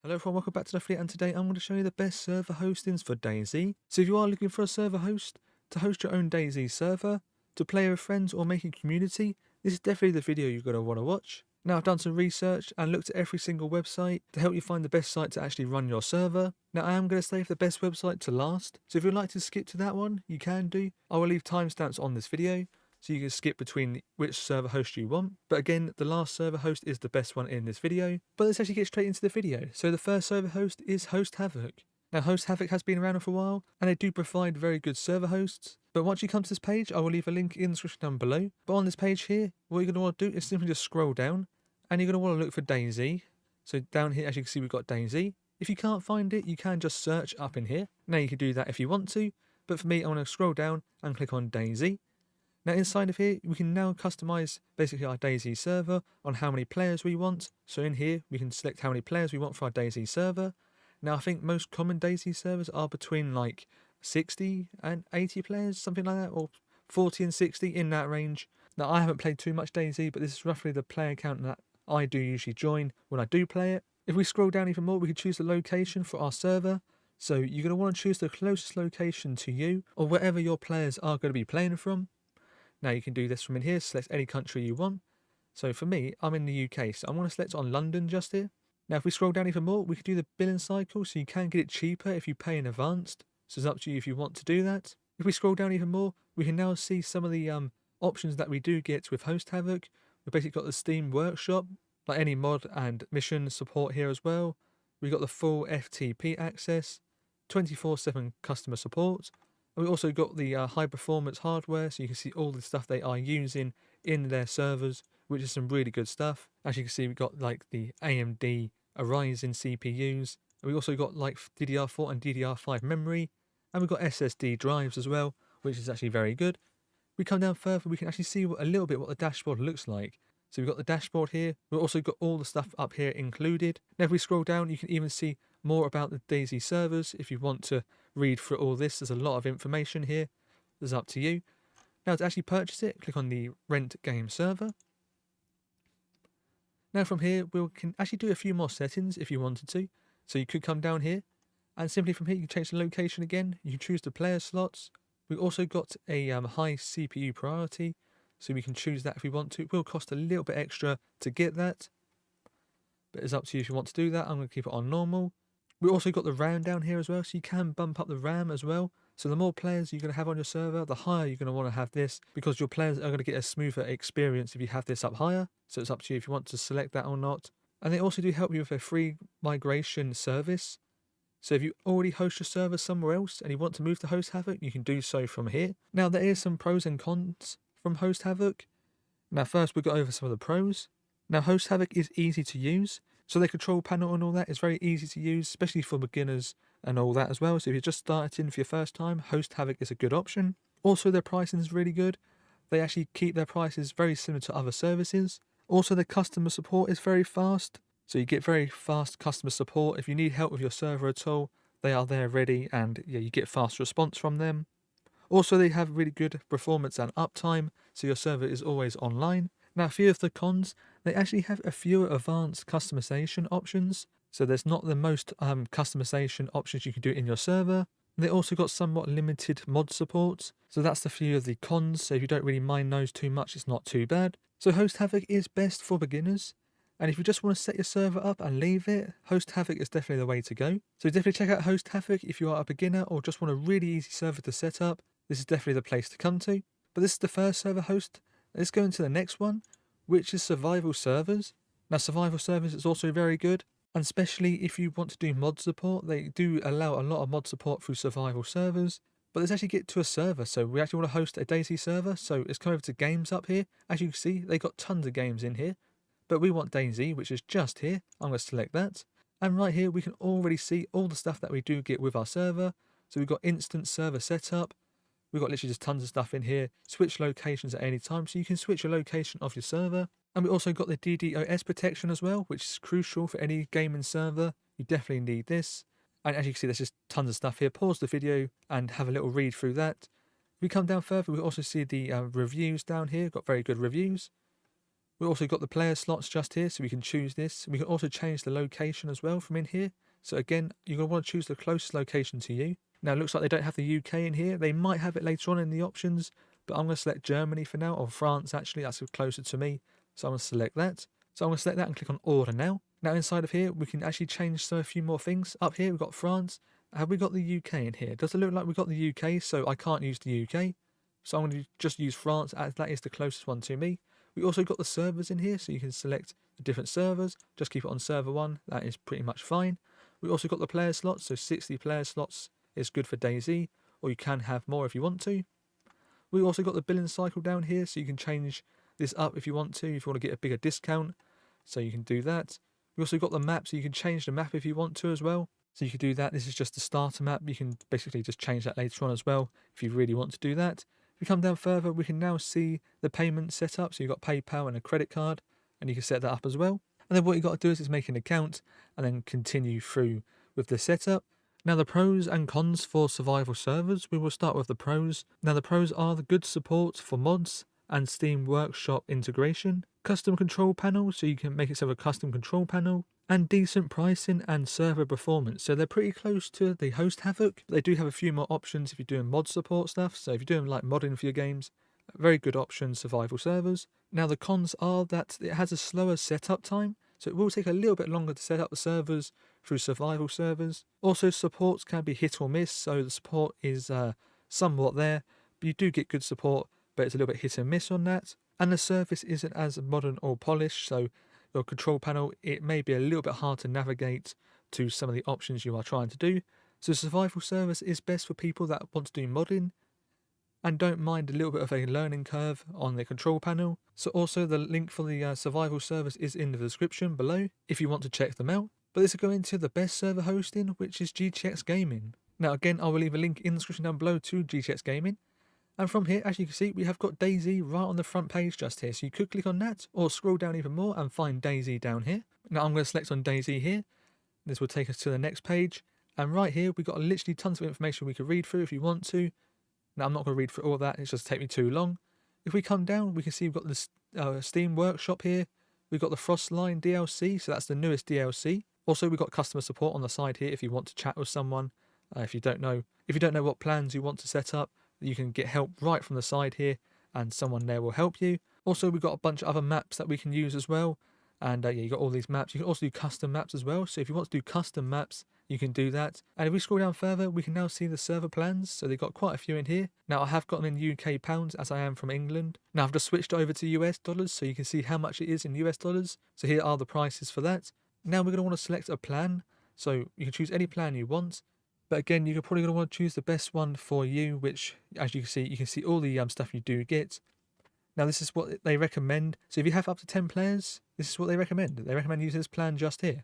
Hello everyone, welcome back to the fleet, and today I'm going to show you the best server hostings for DayZ. So if you are looking for a server host, to host your own DayZ server, to play with friends or make a community, this is definitely the video you're going to want to watch. Now I've done some research and looked at every single website to help you find the best site to actually run your server. Now I am going to save the best website to last, so if you'd like to skip to that one, you can do. I will leave timestamps on this video, so you can skip between which server host you want. But again, the last server host is the best one in this video. But let's actually get straight into the video. So the first server host is Hosthavoc. Now Hosthavoc has been around for a while, and they do provide very good server hosts. But once you come to this page, I will leave a link in the description down below. But on this page here, what you're going to want to do is simply just scroll down, and you're going to want to look for DayZ. So down here, as you can see, we've got DayZ. If you can't find it, you can just search up in here. Now you can do that if you want to, but for me, I'm going to scroll down and click on DayZ. Now inside of here, we can now customize basically our DayZ server on how many players we want. So in here, we can select how many players we want for our DayZ server. Now I think most common DayZ servers are between like 60 and 80 players, something like that, or 40 and 60 in that range. Now I haven't played too much DayZ, but this is roughly the player count that I do usually join when I do play it. If we scroll down even more, we can choose the location for our server. So you're going to want to choose the closest location to you or wherever your players are going to be playing from. Now you can do this from in here, select any country you want. So for me, I'm in the UK, so I'm going to select on London just here. Now if we scroll down even more, we can do the billing cycle, so you can get it cheaper if you pay in advance. So it's up to you if you want to do that. If we scroll down even more, we can now see some of the options that we do get with Hosthavoc. We've basically got the Steam Workshop, like any mod and mission support here as well. We've got the full FTP access, 24/7 customer support. And we also got the high performance hardware, so you can see all the stuff they are using in their servers, which is some really good stuff. As you can see, we've got like the AMD Ryzen CPUs. And we also got like DDR4 and DDR5 memory, and we've got SSD drives as well, which is actually very good. We come down further, we can actually see a little bit what the dashboard looks like. So we've got the dashboard here. We've also got all the stuff up here included. Now if we scroll down, you can even see more about the DayZ servers. If you want to read through all this, there's a lot of information here. It's up to you. Now to actually purchase it, click on the Rent Game Server. Now from here, we can actually do a few more settings if you wanted to. So you could come down here, and simply from here, you can change the location again. You can choose the player slots. We've also got a high CPU priority, so we can choose that if we want to. It will cost a little bit extra to get that, but it's up to you if you want to do that. I'm going to keep it on normal. We've also got the RAM down here as well, so you can bump up the RAM as well. So the more players you're going to have on your server, the higher you're going to want to have this, because your players are going to get a smoother experience if you have this up higher. So it's up to you if you want to select that or not. And they also do help you with a free migration service. So if you already host your server somewhere else and you want to move to Hosthavoc, you can do so from here. Now there is some pros and cons from Hosthavoc. Now first we'll go over some of the pros. Now Hosthavoc is easy to use. So the control panel and all that is very easy to use, especially for beginners and all that as well. So if you're just starting for your first time, Hosthavoc is a good option. Also their pricing is really good. They actually keep their prices very similar to other services. Also the customer support is very fast. So you get very fast customer support. If you need help with your server at all, they are there ready, and yeah, you get fast response from them. Also, they have really good performance and uptime, so your server is always online. Now, a few of the cons, they actually have a few advanced customization options. So there's not the most customization options you can do in your server. They also got somewhat limited mod support. So that's the few of the cons. So if you don't really mind those too much, it's not too bad. So Hosthavoc is best for beginners. And if you just want to set your server up and leave it, Hosthavoc is definitely the way to go. So definitely check out Hosthavoc if you are a beginner or just want a really easy server to set up. This is definitely the place to come to. But this is the first server host. Let's go into the next one, which is SurvivalServers. Now SurvivalServers is also very good, and especially if you want to do mod support, they do allow a lot of mod support through SurvivalServers. But let's actually get to a server. So we actually want to host a DayZ server. So let's come over to games up here. As you can see, they got tons of games in here. But we want DayZ, which is just here. I'm going to select that. And right here, we can already see all the stuff that we do get with our server. So we've got instant server setup. We've got literally just tons of stuff in here. Switch locations at any time, so you can switch your location of your server. And we also got the DDoS protection as well, which is crucial for any gaming server. You definitely need this. And as you can see, there's just tons of stuff here. Pause the video and have a little read through that. If we come down further, we also see the reviews down here. Got very good reviews. We also got the player slots just here, so we can choose this. We can also change the location as well from in here. So again, you're going to want to choose the closest location to you. Now it looks like they don't have the UK in here. They might have it later on in the options, but I'm going to select Germany for now, or France actually, that's closer to me. So I'm going to select that. So I'm going to select that and click on order now. Now inside of here, we can actually change a few more things. Up here, we've got France. Have we got the UK in here? Does it look like we've got the UK? So I can't use the UK. So I'm going to just use France as that is the closest one to me. We also got the servers in here, so you can select the different servers. Just keep it on server 1. That is pretty much fine. We also got the player slots, so 60 player slots is good for DayZ, or you can have more if you want to. We also got the billing cycle down here, so you can change this up if you want to get a bigger discount. So you can do that. We also got the map, so you can change the map if you want to as well. So you can do that. This is just the starter map. You can basically just change that later on as well if you really want to do that. If we come down further, we can now see the payment setup. So you've got PayPal and a credit card, and you can set that up as well. And then what you've got to do is make an account and then continue through with the setup. Now the pros and cons for survival servers. We will start with the pros. Now the pros are the good support for mods and Steam Workshop integration, custom control panel, so you can make yourself a custom control panel, and decent pricing and server performance. So they're pretty close to the Hosthavoc. They do have a few more options if you're doing mod support stuff. So if you're doing like modding for your games, very good option, survival servers. Now the cons are that it has a slower setup time, so it will take a little bit longer to set up the servers through survival servers. Also supports can be hit or miss, so the support is somewhat there, but you do get good support, but it's a little bit hit and miss on that. And the surface isn't as modern or polished, so your control panel, it may be a little bit hard to navigate to some of the options you are trying to do. So survival servers is best for people that want to do modding and don't mind a little bit of a learning curve on the control panel. So also the link for the survival servers is in the description below if you want to check them out. But let's go into the best server hosting, which is GTX Gaming. Now again, I will leave a link in the description down below to GTX Gaming. And from here, as you can see, we have got DayZ right on the front page just here. So you could click on that or scroll down even more and find DayZ down here. Now I'm going to select on DayZ here. This will take us to the next page. And right here, we've got literally tons of information we could read through if you want to. Now I'm not going to read through all of that, it's just take me too long. If we come down, we can see we've got this Steam Workshop here. We've got the Frostline DLC, so that's the newest DLC. Also, we've got customer support on the side here if you want to chat with someone. If you don't know what plans you want to set up, you can get help right from the side here, and someone there will help you. Also, we've got a bunch of other maps that we can use as well. And yeah, you got all these maps. You can also do custom maps as well. So if you want to do custom maps, you can do that. And if we scroll down further, we can now see the server plans. So they've got quite a few in here. Now I have got them in UK pounds as I am from England. Now I've just switched over to US dollars so you can see how much it is in US dollars. So here are the prices for that. Now we're going to want to select a plan. So you can choose any plan you want. But again, you're probably going to want to choose the best one for you, which as you can see all the stuff you do get. Now this is what they recommend. So if you have up to 10 players, this is what they recommend. They recommend using this plan just here.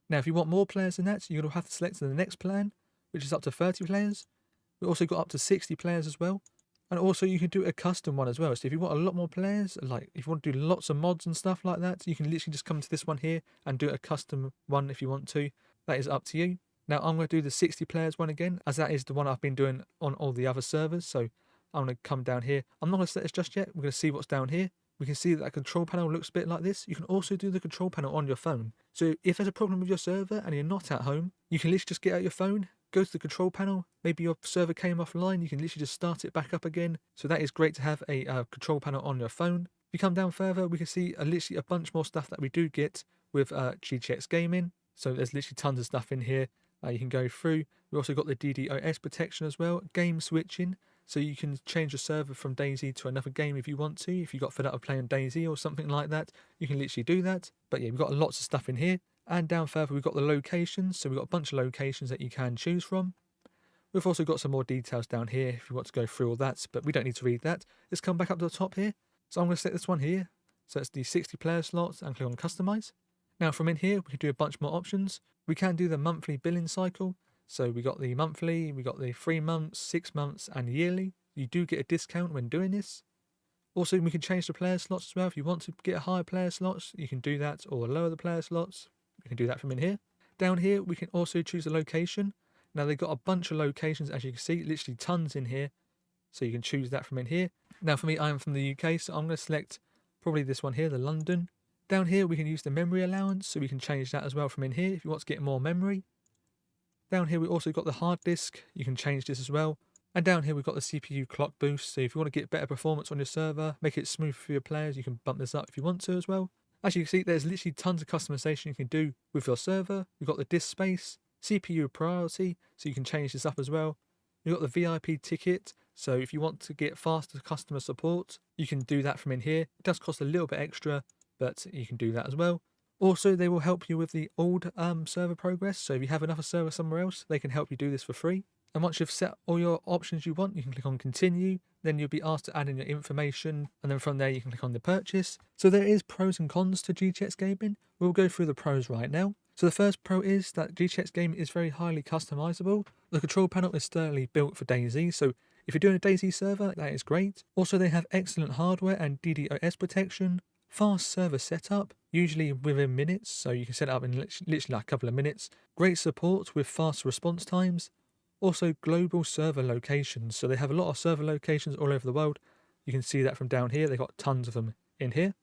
Now if you want more players than that, you're going to have to select the next plan, which is up to 30 players. We've also got up to 60 players as well. And also you can do a custom one as well. So if you want a lot more players, like if you want to do lots of mods and stuff like that, you can literally just come to this one here and do a custom one if you want to. That is up to you. Now I'm going to do the 60 players one again, as that is the one I've been doing on all the other servers. So I'm going to come down here. I'm not going to set this just yet. We're going to see what's down here. We can see that control panel looks a bit like this. You can also do the control panel on your phone. So if there's a problem with your server and you're not at home, you can literally just get out your phone, go to the control panel. Maybe your server came offline. You can literally just start it back up again. So that is great to have a control panel on your phone. If you come down further, we can see literally a bunch more stuff that we do get with GTX Gaming. So there's literally tons of stuff in here you can go through. We also got the DDoS protection as well, game switching. So you can change the server from DayZ to another game if you want to. If you got fed up of playing DayZ or something like that, you can literally do that. But yeah, we've got lots of stuff in here. And down further, we've got the locations. So we've got a bunch of locations that you can choose from. We've also got some more details down here if you want to go through all that, but we don't need to read that. Let's come back up to the top here. So I'm going to set this one here. So it's the 60 player slots and click on customize. Now from in here, we can do a bunch more options. We can do the monthly billing cycle. So we got the monthly, we got the 3 months, 6 months and yearly. You do get a discount when doing this. Also, we can change the player slots as well. If you want to get a higher player slots, you can do that, or lower the player slots. We can do that from in here. Down here, we can also choose a location. Now they've got a bunch of locations, as you can see, literally tons in here. So you can choose that from in here. Now for me, I am from the UK, so I'm going to select probably this one here, the London. Down here we can use the memory allowance, so we can change that as well from in here if you want to get more memory. Down here we also got the hard disk, you can change this as well. And down here we've got the CPU clock boost, so if you want to get better performance on your server, make it smooth for your players, you can bump this up if you want to as well. As you can see, there's literally tons of customization you can do with your server. You've got the disk space, CPU priority, so you can change this up as well. You've got the VIP ticket, so if you want to get faster customer support, you can do that from in here. It does cost a little bit extra, but you can do that as well. Also, they will help you with the old server progress, so if you have another server somewhere else, they can help you do this for free. And once you've set all your options you want, you can click on continue, then you'll be asked to add in your information, and then from there you can click on the purchase. So there is pros and cons to GTX Gaming. We'll go through the pros right now. So the first pro is that GTX Gaming is very highly customizable. The control panel is thoroughly built for DayZ, so if you're doing a DayZ server, that is great. Also, they have excellent hardware and DDoS protection, fast server setup, usually within minutes, so you can set it up in literally like a couple of minutes. Great support with fast response times. Also global server locations, so they have a lot of server locations all over the world. You can see that from down here, they've got tons of them in here.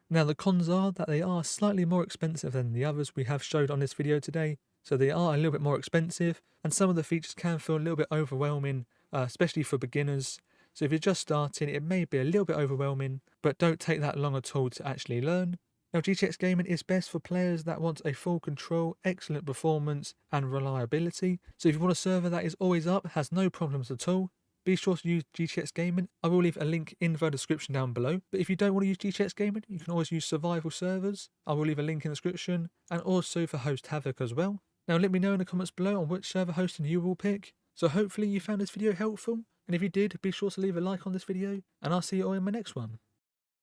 Now the cons are that they are slightly more expensive than the others we have showed on this video today, so they are a little bit more expensive, and some of the features can feel a little bit overwhelming, especially for beginners. So if you're just starting, it may be a little bit overwhelming, but don't take that long at all to actually learn. Now GTX Gaming is best for players that want a full control, excellent performance and reliability. So if you want a server that is always up, has no problems at all, be sure to use GTX Gaming. I will leave a link in the description down below. But if you don't want to use GTX Gaming, you can always use SurvivalServers. I will leave a link in the description, and also for Hosthavoc as well. Now let me know in the comments below on which server hosting you will pick. So hopefully you found this video helpful, and if you did, be sure to leave a like on this video, and I'll see you all in my next one.